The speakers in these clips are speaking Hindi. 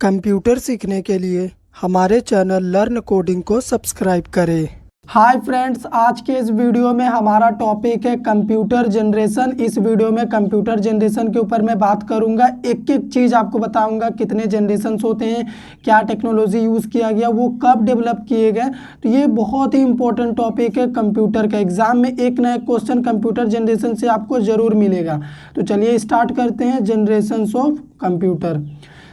कंप्यूटर सीखने के लिए हमारे चैनल लर्न कोडिंग को सब्सक्राइब करें। हाय फ्रेंड्स, आज के इस वीडियो में हमारा टॉपिक है कंप्यूटर जनरेशन। इस वीडियो में कंप्यूटर जनरेशन के ऊपर मैं बात करूंगा। एक एक चीज़ आपको बताऊंगा, कितने जनरेशन्स होते हैं, क्या टेक्नोलॉजी यूज़ किया गया, वो कब डेवलप किए गए। तो ये बहुत ही इंपॉर्टेंट टॉपिक है कंप्यूटर का। एग्जाम में एक ना एक क्वेश्चन कंप्यूटर जनरेशन से आपको ज़रूर मिलेगा। तो चलिए स्टार्ट करते हैं जनरेशन्स ऑफ कंप्यूटर।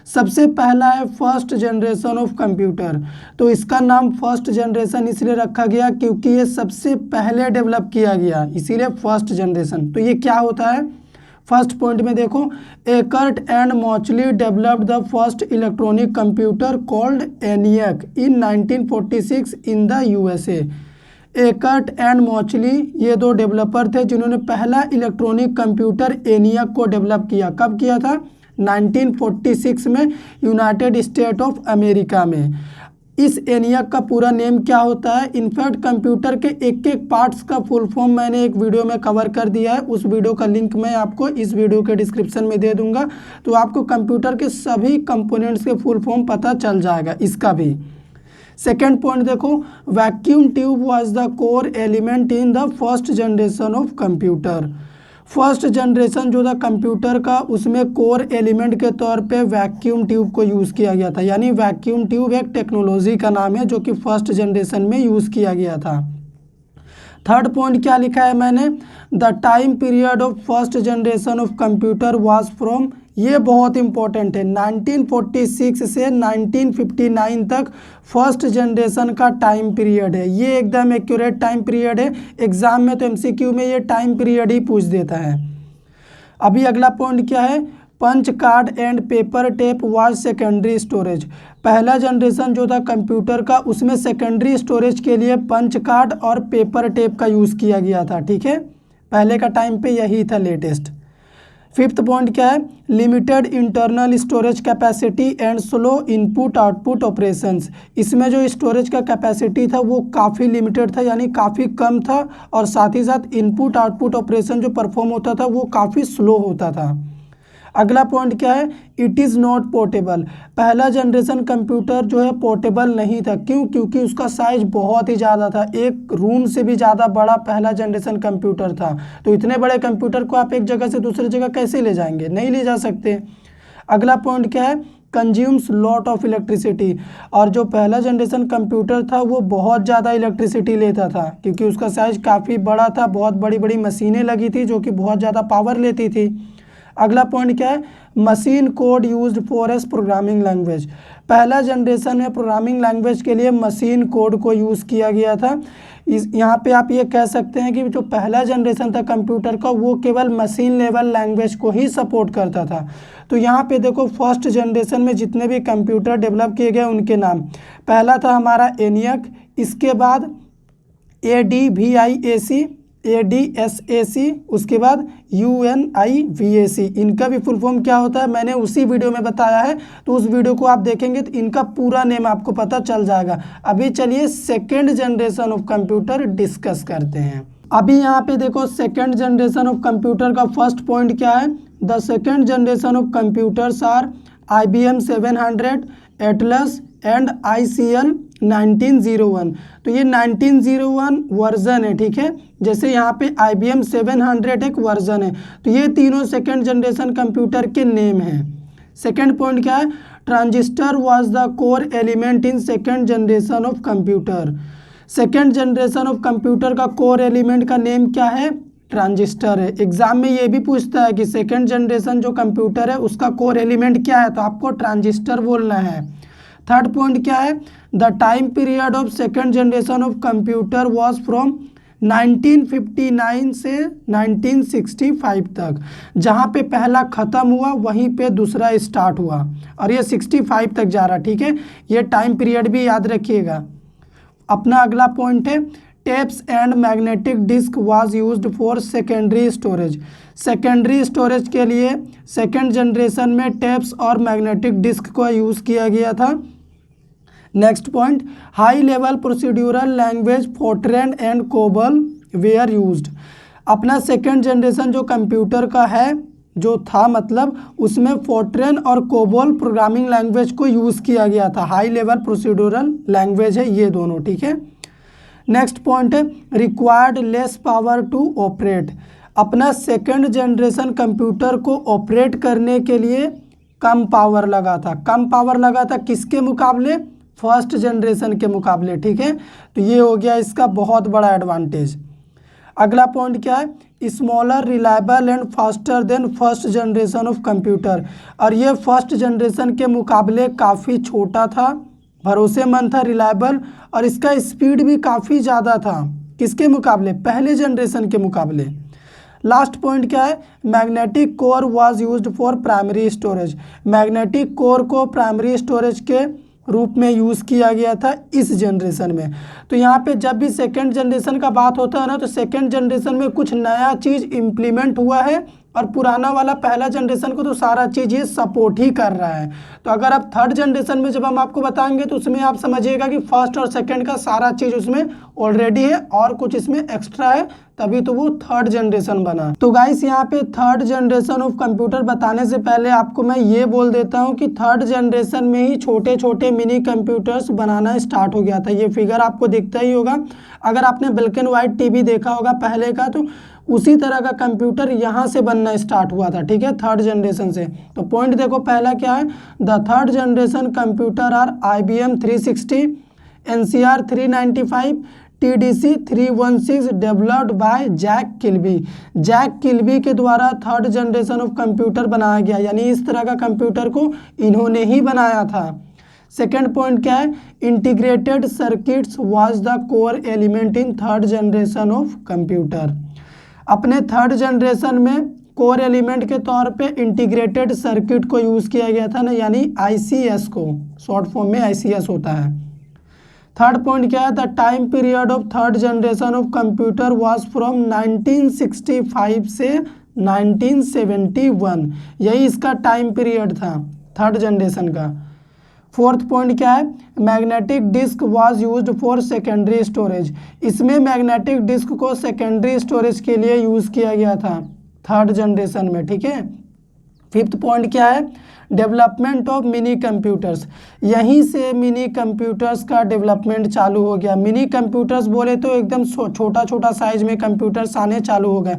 सबसे पहला है फर्स्ट जनरेशन ऑफ कंप्यूटर। तो इसका नाम फर्स्ट जनरेशन इसलिए रखा गया क्योंकि ये सबसे पहले डेवलप किया गया, इसीलिए फर्स्ट जनरेशन। तो ये क्या होता है, फर्स्ट पॉइंट में देखो, Eckert and Mauchly developed the first electronic computer called ENIAC in 1946 in the USA। Eckert and Mauchly ये दो डेवलपर थे जिन्होंने पहला इलेक्ट्रॉनिक कंप्यूटर ENIAC को डेवलप किया। कब किया था? 1946 में, यूनाइटेड स्टेट ऑफ अमेरिका में। इस ENIAC का पूरा नेम क्या होता है? इनफैक्ट कंप्यूटर के एक एक पार्ट्स का फुल फॉर्म मैंने एक वीडियो में कवर कर दिया है। उस वीडियो का लिंक मैं आपको इस वीडियो के डिस्क्रिप्शन में दे दूंगा, तो आपको कंप्यूटर के सभी कंपोनेंट्स के फुल फॉर्म पता चल जाएगा, इसका भी। सेकेंड पॉइंट देखो, vacuum tube was the core element in the first generation of computer. First generation जो था कंप्यूटर का, उसमें कोर एलिमेंट के तौर पे वैक्यूम ट्यूब को यूज़ किया गया था। यानी वैक्यूम ट्यूब एक टेक्नोलॉजी का नाम है जो कि फर्स्ट जनरेशन में यूज़ किया गया था। थर्ड पॉइंट क्या लिखा है मैंने, the time period of first generation of computer was from, ये बहुत इंपॉर्टेंट है, 1946 से 1959 तक फर्स्ट जनरेशन का टाइम पीरियड है। ये एकदम एक्यूरेट टाइम पीरियड है। एग्जाम में तो MCQ में ये टाइम पीरियड ही पूछ देता है। अभी अगला पॉइंट क्या है, punch card and paper tape was secondary storage. पहला जनरेशन जो था कंप्यूटर का, उसमें सेकेंडरी स्टोरेज के लिए पंच कार्ड और पेपर टेप का यूज़ किया गया था। ठीक है, पहले का टाइम पे यही था लेटेस्ट। फिफ्थ पॉइंट क्या है, limited internal storage capacity and slow input output operations. इसमें जो स्टोरेज का कैपेसिटी था वो काफ़ी लिमिटेड था, यानी काफ़ी कम था, और साथ ही साथ इनपुट आउटपुट ऑपरेशन जो परफॉर्म होता था वो काफ़ी स्लो होता था। अगला पॉइंट क्या है, इट इज़ नॉट पोर्टेबल। पहला जनरेशन कंप्यूटर जो है पोर्टेबल नहीं था। क्यों? क्योंकि उसका साइज बहुत ही ज़्यादा था, एक रूम से भी ज़्यादा बड़ा पहला जनरेशन कंप्यूटर था। तो इतने बड़े कंप्यूटर को आप एक जगह से दूसरी जगह कैसे ले जाएंगे? नहीं ले जा सकते। अगला पॉइंट क्या है, कंज्यूम्स लॉट ऑफ इलेक्ट्रिसिटी। और जो पहला जनरेशन कंप्यूटर था वो बहुत ज़्यादा इलेक्ट्रिसिटी लेता था क्योंकि उसका साइज काफ़ी बड़ा था, बहुत बड़ी बड़ी मशीनें लगी थी जो कि बहुत ज़्यादा पावर लेती थी। अगला पॉइंट क्या है, machine code used for S programming language. पहला जनरेशन में प्रोग्रामिंग लैंग्वेज के लिए मशीन कोड को यूज़ किया गया था। यहाँ पे आप ये कह सकते हैं कि जो पहला जनरेशन था कंप्यूटर का वो केवल मशीन लेवल लैंग्वेज को ही सपोर्ट करता था। तो यहाँ पे देखो, फर्स्ट जनरेशन में जितने भी कंप्यूटर डेवलप किए गए उनके नाम, पहला था हमारा ENIAC, इसके बाद ADVIAC, ADSAC, उसके बाद UNIVAC। इनका भी फुल फॉर्म क्या होता है मैंने उसी वीडियो में बताया है, तो उस वीडियो को आप देखेंगे तो इनका पूरा नेम आपको पता चल जाएगा। अभी चलिए second generation of computer discuss करते हैं। अभी यहाँ पे देखो, सेकेंड जनरेशन ऑफ कंप्यूटर का फर्स्ट पॉइंट क्या है, the second generation of computers are IBM 700, Atlas and ICL 1901। तो ये 1901 वर्जन है, ठीक है। जैसे यहाँ पे IBM 700 एक वर्जन है, तो ये तीनों सेकेंड जनरेशन कंप्यूटर के नेम हैं। सेकेंड पॉइंट क्या है, transistor was the core element in second generation of computer. Second generation of computer का कोर एलिमेंट का नेम क्या है? ट्रांजिस्टर है। एग्जाम में ये भी पूछता है कि सेकेंड जनरेशन जो कंप्यूटर है उसका कोर एलिमेंट क्या है, तो आपको ट्रांजिस्टर बोलना है। थर्ड पॉइंट क्या है, the time period of second generation of computer was from 1959 से 1965 तक। जहाँ पे पहला ख़त्म हुआ वहीं पे दूसरा स्टार्ट हुआ, और ये 65 तक जा रहा, ठीक है। ये टाइम पीरियड भी याद रखिएगा। अपना अगला पॉइंट है, tapes and magnetic disk was used for secondary storage. Secondary storage के लिए सेकेंड जनरेशन में टेप्स और मैग्नेटिक डिस्क को यूज़ किया गया था। Next point, high level procedural language Fortran and COBOL were used. अपना सेकेंड जनरेशन जो कंप्यूटर का है जो था, मतलब उसमें फोर्ट्रेन और कोबोल प्रोग्रामिंग लैंग्वेज को यूज़ किया गया था। हाई लेवल प्रोसीड्यूरल लैंग्वेज है ये दोनों, ठीक है। नेक्स्ट पॉइंट है required less power to operate. अपना सेकंड जनरेशन कंप्यूटर को ऑपरेट करने के लिए कम पावर लगा था। कम पावर लगा था किसके मुकाबले? फर्स्ट जनरेशन के मुकाबले, ठीक है। तो ये हो गया इसका बहुत बड़ा एडवांटेज। अगला पॉइंट क्या है? Smaller, reliable and faster than first generation of computer. और ये फर्स्ट जनरेशन के मुकाबले काफ़ी छोटा था, भरोसेमंद था, रिलायबल, और इसका स्पीड भी काफ़ी ज़्यादा था। किसके मुकाबले? पहले जनरेशन के मुकाबले। लास्ट पॉइंट क्या है? Magnetic core was used for primary storage. Magnetic core को प्राइमरी स्टोरेज के रूप में यूज़ किया गया था इस जनरेशन में। तो यहाँ पे जब भी सेकेंड जनरेशन का बात होता है ना, तो सेकेंड जनरेशन में कुछ नया चीज़ इम्प्लीमेंट हुआ है, और पुराना वाला पहला जनरेशन को तो सारा चीज़ ये सपोर्ट ही कर रहा है। तो अगर आप थर्ड जनरेशन में जब हम आपको बताएंगे तो उसमें आप समझिएगा कि फर्स्ट और सेकंड का सारा चीज़ उसमें ऑलरेडी है और कुछ इसमें एक्स्ट्रा है, तभी तो वो थर्ड जनरेशन बना। तो गाइस यहाँ पे थर्ड जनरेशन ऑफ कंप्यूटर बताने से पहले आपको मैं ये बोल देता हूँ कि थर्ड जनरेशन में ही छोटे छोटे मिनी कंप्यूटर्स बनाना स्टार्ट हो गया था। ये फिगर आपको दिखता ही होगा। अगर आपने ब्लैक एंड वाइट टीवी देखा होगा पहले का, तो उसी तरह का कंप्यूटर यहाँ से बनना स्टार्ट हुआ था, ठीक है, थर्ड जनरेशन से। तो पॉइंट देखो पहला क्या है? The third generation computer are IBM 360, NCR 395, TDC 316 developed by Jack Kilby. Jack Kilby के द्वारा थर्ड जनरेशन ऑफ कंप्यूटर बनाया गया, यानी इस तरह का कंप्यूटर को इन्होंने ही बनाया था। सेकेंड पॉइंट क्या है? Integrated circuits was the core element in third generation of computer. अपने थर्ड जनरेशन में कोर एलिमेंट के तौर पे इंटीग्रेटेड सर्किट को यूज़ किया गया था ना, यानी ICS को, शॉर्ट फॉर्म में ICS होता है। थर्ड पॉइंट क्या है? The time period of third generation of computer was from 1965 से 1971, यही इसका टाइम पीरियड था थर्ड जनरेशन का। फोर्थ पॉइंट क्या है? Magnetic disk was used for secondary storage. इसमें मैग्नेटिक डिस्क को सेकेंडरी स्टोरेज के लिए यूज़ किया गया था थर्ड जनरेशन में, ठीक है। फिफ्थ पॉइंट क्या है? Development of mini computers. यहीं से मिनी कंप्यूटर्स का डेवलपमेंट चालू हो गया। मिनी कंप्यूटर्स बोले तो एकदम छोटा छोटा साइज में कंप्यूटर्स आने चालू हो गए।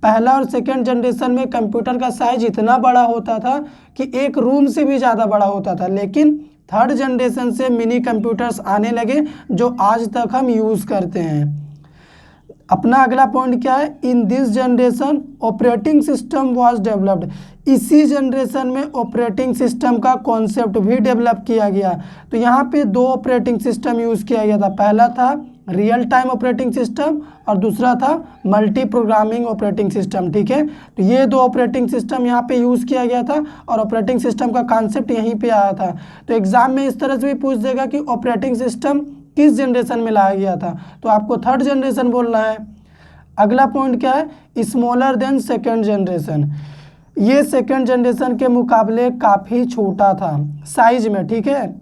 पहला और सेकेंड जनरेशन में कंप्यूटर का साइज इतना बड़ा होता था कि एक रूम से भी ज़्यादा बड़ा होता था, लेकिन थर्ड जनरेशन से मिनी कंप्यूटर्स आने लगे जो आज तक हम यूज़ करते हैं। अपना अगला पॉइंट क्या है? In this generation operating system was developed. इसी जनरेशन में ऑपरेटिंग सिस्टम का कॉन्सेप्ट भी डेवलप किया गया। तो यहाँ पे दो ऑपरेटिंग सिस्टम यूज़ किया गया था। पहला था रियल टाइम ऑपरेटिंग सिस्टम और दूसरा था मल्टी प्रोग्रामिंग ऑपरेटिंग सिस्टम, ठीक है। तो ये दो ऑपरेटिंग सिस्टम यहाँ पे यूज़ किया गया था और ऑपरेटिंग सिस्टम का कॉन्सेप्ट यहीं पे आया था। तो एग्जाम में इस तरह से भी पूछ देगा कि ऑपरेटिंग सिस्टम किस जनरेशन में लाया गया था, तो आपको थर्ड जनरेशन बोलना है। अगला पॉइंट क्या है? Smaller than second generation. ये सेकेंड जनरेशन के मुकाबले काफ़ी छोटा था साइज में, ठीक है।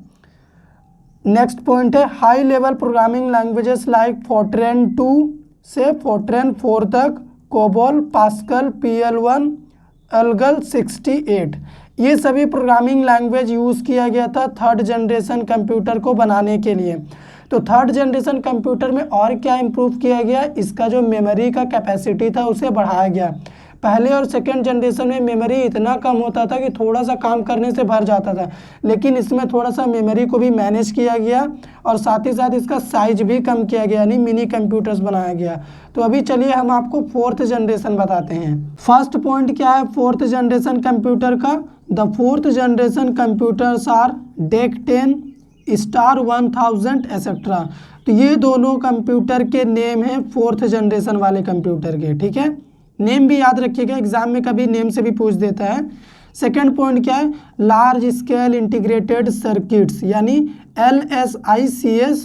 नेक्स्ट पॉइंट है high level programming languages like Fortran 2 से फोर्ट्रेन 4 तक, कोबोल, पास्कल, PL1, एल्गल 68, ये सभी प्रोग्रामिंग लैंग्वेज यूज़ किया गया था थर्ड जनरेशन कंप्यूटर को बनाने के लिए। तो थर्ड जनरेशन कंप्यूटर में और क्या इम्प्रूव किया गया? इसका जो मेमोरी का कैपेसिटी था उसे बढ़ाया गया। पहले और सेकेंड जनरेशन में मेमोरी इतना कम होता था कि थोड़ा सा काम करने से भर जाता था, लेकिन इसमें थोड़ा सा मेमोरी को भी मैनेज किया गया और साथ ही साथ इसका साइज भी कम किया गया, यानी मिनी कंप्यूटर्स बनाया गया। तो अभी चलिए हम आपको फोर्थ जनरेशन बताते हैं। फर्स्ट पॉइंट क्या है फोर्थ जनरेशन कंप्यूटर का? The fourth generation computers are DEC 10, Star 1000 etcetera. तो ये दोनों कंप्यूटर के नेम हैं फोर्थ जनरेशन वाले कंप्यूटर के, ठीक है। नेम भी याद रखिएगा, एग्जाम में कभी नेम से भी पूछ देता है। सेकंड पॉइंट क्या है? लार्ज स्केल इंटीग्रेटेड सर्किट्स, यानी LSICS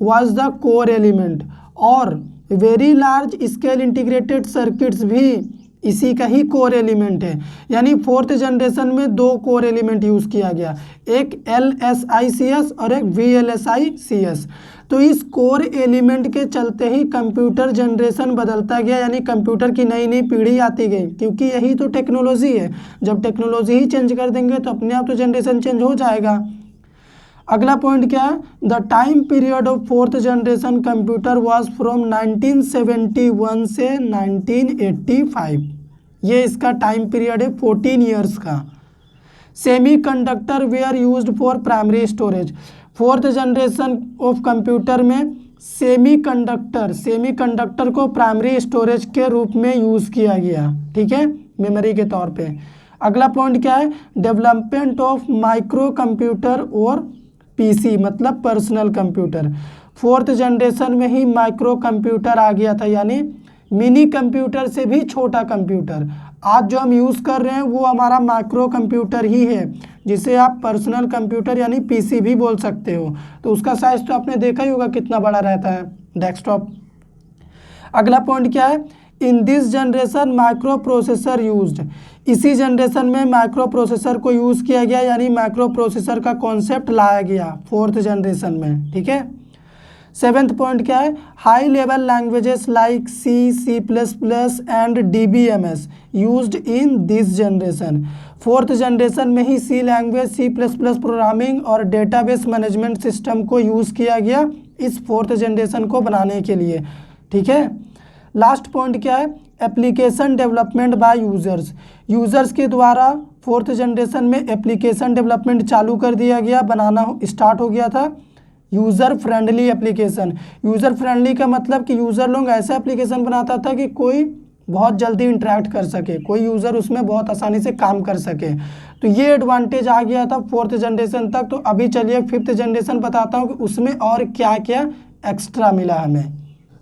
was the core element, और very large scale integrated circuits भी इसी का ही कोर एलिमेंट है। यानी फोर्थ जनरेशन में दो कोर एलिमेंट यूज़ किया गया, एक LSICS और एक VLSICS। तो इस कोर एलिमेंट के चलते ही कंप्यूटर जनरेशन बदलता गया, यानी कंप्यूटर की नई नई पीढ़ी आती गई, क्योंकि यही तो टेक्नोलॉजी है। जब टेक्नोलॉजी ही चेंज कर देंगे तो अपने आप तो जनरेशन चेंज हो जाएगा। अगला पॉइंट क्या है, the time period of fourth generation computer was from 1971 से 1985। ये इसका टाइम पीरियड है 14 ईयर्स का। Semiconductor were used for primary storage. Fourth generation of computer में सेमी कंडक्टर को प्राइमरी स्टोरेज के रूप में यूज़ किया गया, ठीक है, मेमोरी के तौर पे। अगला पॉइंट क्या है, डेवलपमेंट ऑफ माइक्रो कंप्यूटर और PC मतलब पर्सनल कंप्यूटर। फोर्थ जनरेशन में ही माइक्रो कंप्यूटर आ गया था, यानी मिनी कंप्यूटर से भी छोटा कंप्यूटर। आज जो हम यूज़ कर रहे हैं वो हमारा माइक्रो कंप्यूटर ही है, जिसे आप पर्सनल कंप्यूटर यानी PC भी बोल सकते हो। तो उसका साइज तो आपने देखा ही होगा कितना बड़ा रहता है, डेस्कटॉप। अगला पॉइंट क्या है, in this generation micro processor used. इसी जनरेशन में माइक्रो प्रोसेसर को यूज़ किया गया, यानी माइक्रो प्रोसेसर का कॉन्सेप्ट लाया गया फोर्थ जनरेशन में, ठीक है। सेवेंथ पॉइंट क्या है, high level languages like C++ and DBMS used in this generation. Fourth generation में ही C लैंग्वेज, C++ प्रोग्रामिंग और डेटाबेस मैनेजमेंट सिस्टम को यूज़ किया गया इस फोर्थ जनरेशन को बनाने के लिए, ठीक है। लास्ट पॉइंट क्या है, एप्लीकेशन डेवलपमेंट बाय यूज़र्स के द्वारा फोर्थ जनरेशन में एप्लीकेशन डेवलपमेंट चालू कर दिया गया, बनाना स्टार्ट हो गया था। User friendly application. User friendly का मतलब कि यूज़र लोग ऐसा एप्लीकेशन बनाता था कि कोई बहुत जल्दी इंटरेक्ट कर सके, कोई यूज़र उसमें बहुत आसानी से काम कर सके। तो ये एडवांटेज आ गया था फोर्थ जनरेशन तक। तो अभी चलिए फिफ्थ जनरेशन बताता हूँ कि उसमें और क्या क्या एक्स्ट्रा मिला हमें।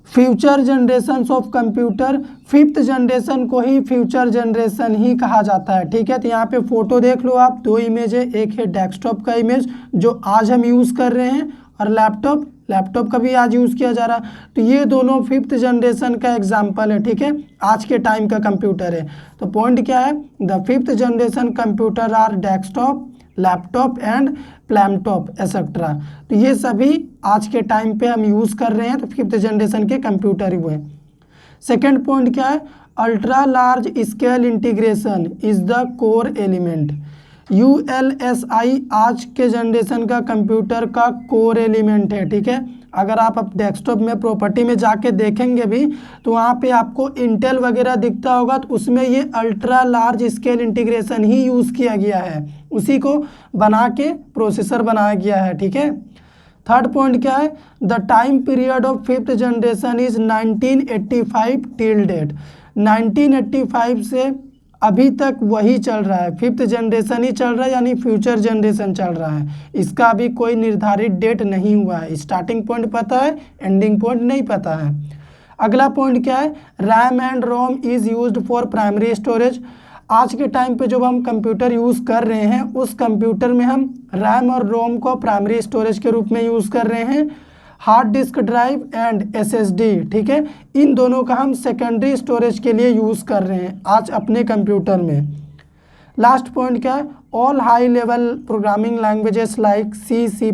Future generation of computer, fifth generation को ही फ्यूचर जनरेशन ही कहा जाता है, ठीक है। तो यहाँ पे फोटो देख लो आप, दो इमेज है, एक है डेस्कटॉप का इमेज जो आज हम यूज़ कर रहे हैं, और लैपटॉप का भी आज यूज़ किया जा रहा। तो ये दोनों फिफ्थ जनरेशन का एग्जाम्पल है, ठीक है, आज के टाइम का कंप्यूटर है। तो पॉइंट क्या है, the fifth generation computer are desktop, laptop and palmtop etcetera. तो ये सभी आज के टाइम पे हम यूज़ कर रहे हैं, तो फिफ्थ जनरेशन के कंप्यूटर ही हुए। सेकेंड पॉइंट क्या है, ultra large scale integration is the core element. ULSI आज के जनरेशन का कंप्यूटर का कोर एलिमेंट है, ठीक है। अगर आप अब डेस्कटॉप में प्रॉपर्टी में जाके देखेंगे भी तो वहाँ पे आपको इंटेल वगैरह दिखता होगा, तो उसमें ये अल्ट्रा लार्ज स्केल इंटीग्रेशन ही यूज़ किया गया है, उसी को बना के प्रोसेसर बनाया गया है, ठीक है। थर्ड पॉइंट क्या है, the time period of fifth generation is 1985 till date. 1985 से अभी तक वही चल रहा है, फिफ्थ जनरेशन ही चल रहा है, यानी फ्यूचर जनरेशन चल रहा है। इसका अभी कोई निर्धारित डेट नहीं हुआ है, स्टार्टिंग पॉइंट पता है, एंडिंग पॉइंट नहीं पता है। अगला पॉइंट क्या है, RAM and ROM is used for primary storage. आज के टाइम पे जो हम कंप्यूटर यूज़ कर रहे हैं उस कंप्यूटर में हम रैम और रोम को प्राइमरी स्टोरेज के रूप में यूज़ कर रहे हैं। Hard disk drive and SSD, ठीक है, इन दोनों का हम सेकेंडरी स्टोरेज के लिए यूज़ कर रहे हैं आज अपने कंप्यूटर में। लास्ट पॉइंट क्या है, all high level programming languages like C++,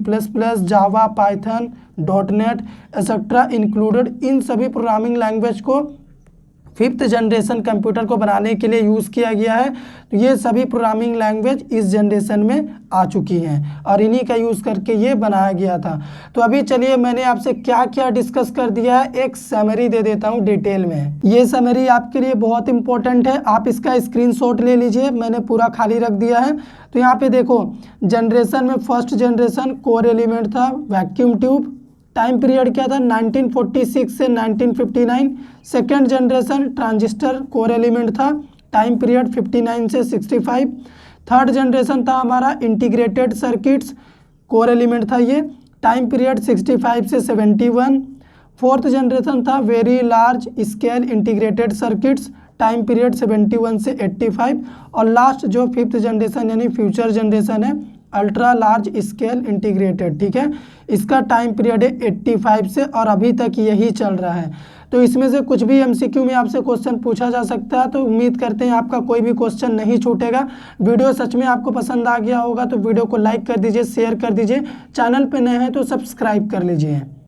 जावा, पाइथन, .NET एक्सेट्रा इंक्लूडेड। इन सभी प्रोग्रामिंग लैंग्वेज को फिफ्थ जनरेशन कंप्यूटर को बनाने के लिए यूज़ किया गया है। तो ये सभी प्रोग्रामिंग लैंग्वेज इस जनरेशन में आ चुकी हैं और इन्हीं का यूज़ करके ये बनाया गया था। तो अभी चलिए मैंने आपसे क्या क्या डिस्कस कर दिया है एक समरी दे देता हूँ डिटेल में। ये समरी आपके लिए बहुत इंपॉर्टेंट है, आप इसका स्क्रीनशॉट ले लीजिए, मैंने पूरा खाली रख दिया है। तो यहाँ पे देखो, जनरेशन में फर्स्ट जनरेशन कोर एलिमेंट था वैक्यूम ट्यूब, टाइम पीरियड क्या था 1946 से 1959। Second generation transistor core element था, टाइम पीरियड 59 से 65। थर्ड जनरेशन था हमारा इंटीग्रेटेड सर्किट्स, कोर एलिमेंट था ये, टाइम पीरियड 65 से 71। फोर्थ जनरेशन था very large scale integrated circuits, time period 71 से 85। और लास्ट जो फिफ्थ जनरेशन यानी फ्यूचर जनरेशन है अल्ट्रा लार्ज स्केल इंटीग्रेटेड, ठीक है। इसका टाइम पीरियड है 85 से और अभी तक यही चल रहा है। तो इसमें से कुछ भी एमसीक्यू में आपसे क्वेश्चन पूछा जा सकता है। तो उम्मीद करते हैं आपका कोई भी क्वेश्चन नहीं छूटेगा। वीडियो सच में आपको पसंद आ गया होगा तो वीडियो को लाइक कर दीजिए, शेयर कर दीजिए, चैनल पे नए हैं तो सब्सक्राइब कर लीजिए।